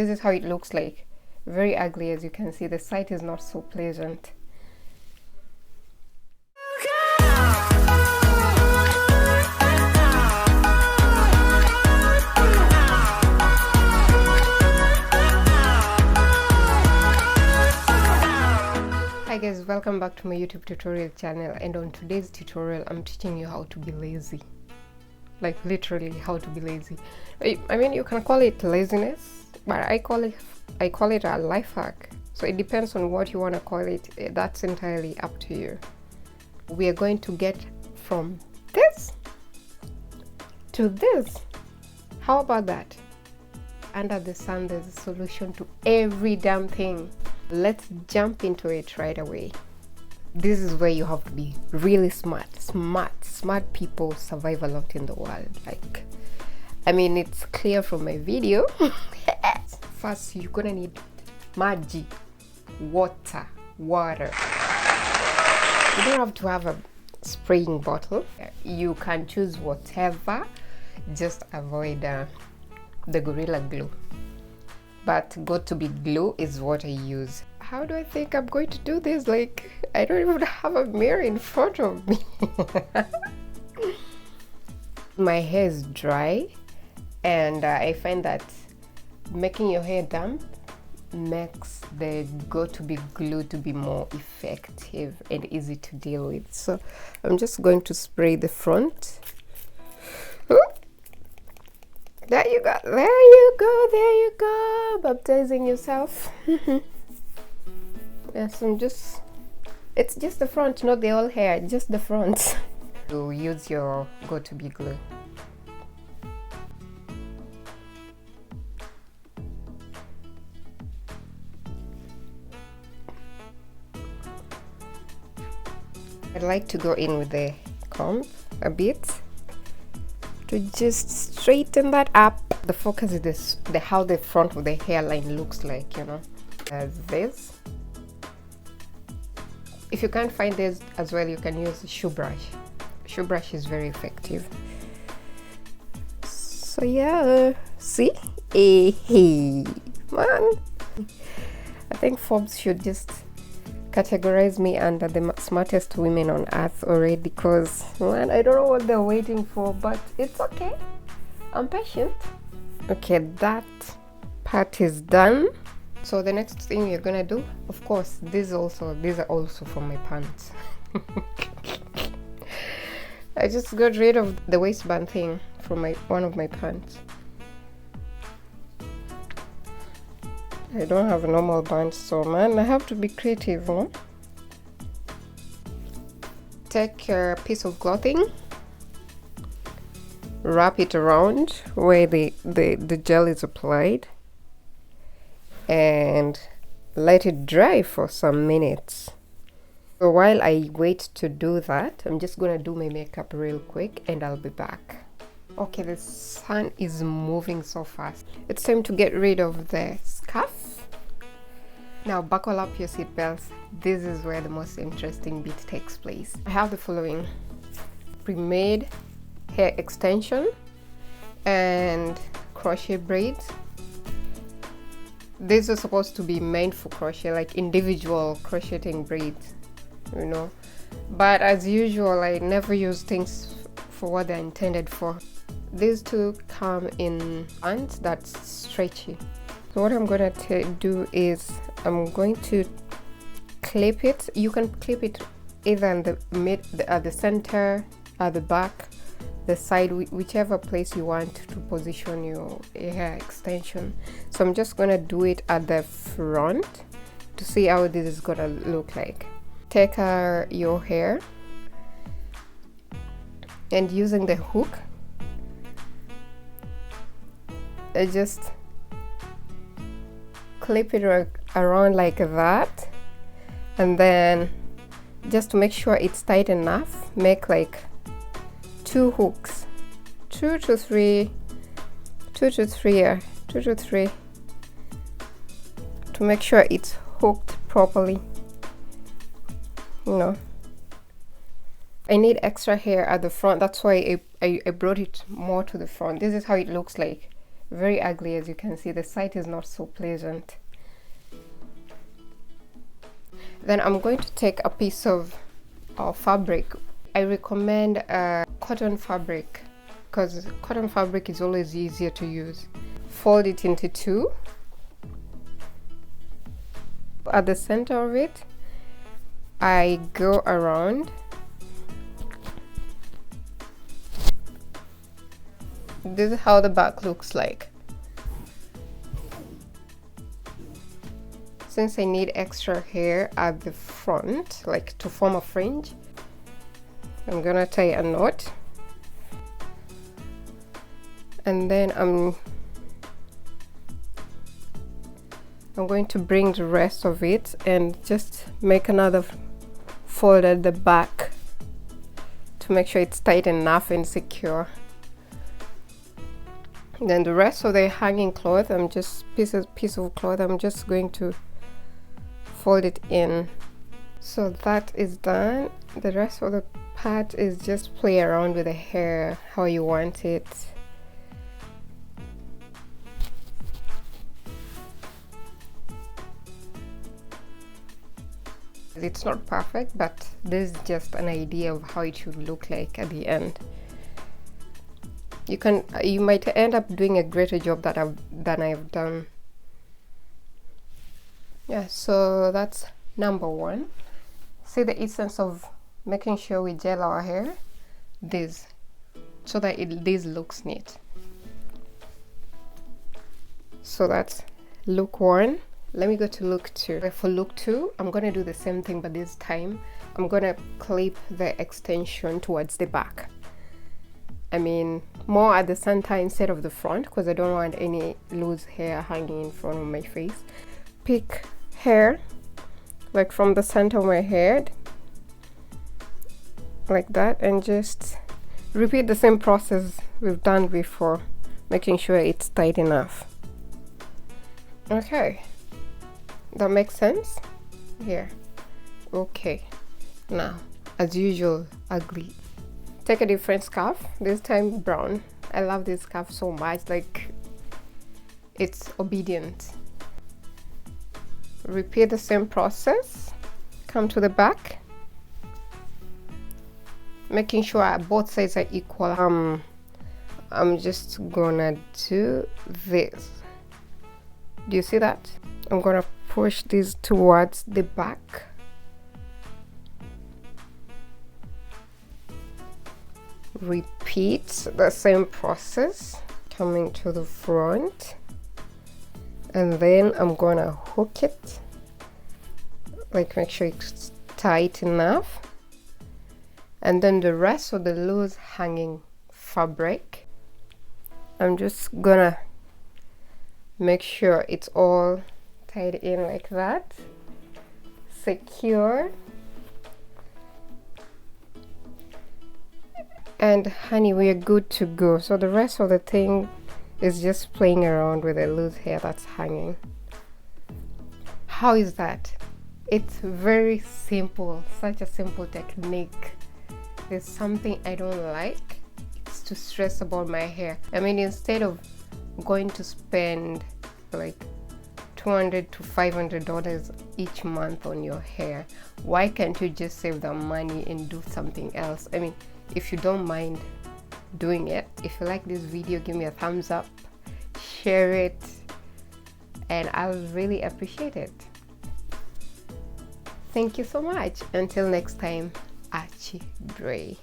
This is how it looks like. Very ugly, as you can see. The sight is not so pleasant. Hi guys, welcome back to my YouTube tutorial channel, and on today's tutorial I'm teaching you how to be lazy. Like literally how to be lazy. I mean, you can call it laziness, but I call it a life hack. So it depends on what you want to call it. That's entirely up to you. We are going to get from this to this. How about that? Under the sun there's a solution to every damn thing. Let's jump into it right away. This is where you have to be really smart people survive a lot in the world. Like, I mean, it's clear from my video. First, you're gonna need maji, water. You don't have to have a spraying bottle. You can choose whatever, just avoid the Gorilla Glue. But got to be glue is what I use. How do I think I'm going to do this? Like, I don't even have a mirror in front of me. My hair is dry, and I find that making your hair damp makes the go-to-be glue to be more effective and easy to deal with. So I'm just going to spray the front. There you go, baptizing yourself. Yes, it's just the front, not the whole hair, just the front. You use your go-to-be glue. I'd like to go in with the comb a bit to just straighten that up. The focus is this, how the front of the hairline looks like, you know, as this. If you can't find this as well, you can use a shoe brush. Shoe brush is very effective. So yeah, see? Hey, man. I think Forbes should just categorize me under the smartest women on earth already, because man, I don't know what they're waiting for, but it's okay. I'm patient. Okay, that part is done. So the next thing you're gonna do, of course, these are also from my pants. I just got rid of the waistband thing from one of my pants. I don't have a normal band, so man, I have to be creative, no? Take a piece of clothing, wrap it around where the gel is applied, and let it dry for some minutes. So while I wait to do that, I'm just gonna do my makeup real quick and I'll be back. Okay, the sun is moving so fast. It's time to get rid of the scarf. Now buckle up your seatbelts. This is where the most interesting bit takes place. I have the following: pre-made hair extension and crochet braids. These are supposed to be meant for crochet, like individual crocheting braids, you know. But as usual, I never use things for what they're intended for. These two come in bands that's stretchy. So what I'm gonna do is I'm going to clip it. You can clip it either in the mid, the center, at the back, the side, whichever place you want to position your hair extension. So I'm just gonna do it at the front to see how this is gonna look like. Take your hair, and using the hook, I just clip it around like that, and then just to make sure it's tight enough, make like 2 hooks, 2 to 3 to make sure it's hooked properly, you know. I need extra hair at the front, that's why I brought it more to the front. This is how it looks like. very ugly. As you can see, the sight is not so pleasant. Then I'm going to take a piece of fabric. I recommend cotton fabric because cotton fabric is always easier to use. Fold it into two. At the center of it, I go around. This is how the back looks like. Since I need extra hair at the front, like to form a fringe, I'm gonna tie a knot, and then I'm going to bring the rest of it and just make another fold at the back to make sure it's tight enough and secure. Then the rest of the hanging cloth, I'm just piece of cloth, I'm just going to fold it in. So that is done. The rest of the part is just play around with the hair how you want it. It's not perfect, but this is just an idea of how it should look like at the end. You might end up doing a greater job than I've done. Yeah, so that's number one. See the essence of making sure we gel our hair, this, so that this looks neat. So that's look one. Let me go to look two. For look two, I'm gonna do the same thing, but this time I'm gonna clip the extension towards the back. I mean, more at the center instead of the front, because I don't want any loose hair hanging in front of my face. Pick hair, like from the center of my head, like that, and just repeat the same process we've done before, making sure it's tight enough. Okay, that makes sense here. Okay, now as usual, ugly. Take a different scarf, this time brown. I love this scarf so much, like it's obedient. Repeat the same process. Come to the back, making sure both sides are equal. I'm just gonna do this. Do you see that? I'm gonna push this towards the back. Repeat the same process, coming to the front, and then I'm gonna hook it, like make sure it's tight enough, and then the rest of the loose hanging fabric, I'm just gonna make sure it's all tied in like that, secure. And honey, we are good to go. So the rest of the thing is just playing around with the loose hair that's hanging. How is that? It's very simple, such a simple technique. There's something I don't like, it's to stress about my hair. I mean, instead of going to spend like $200 to $500 each month on your hair, why can't you just save the money and do something else? I mean, if you don't mind doing it, if you like this video, give me a thumbs up, share it, and I'll really appreciate it. Thank you so much. Until next time, Achi Dre.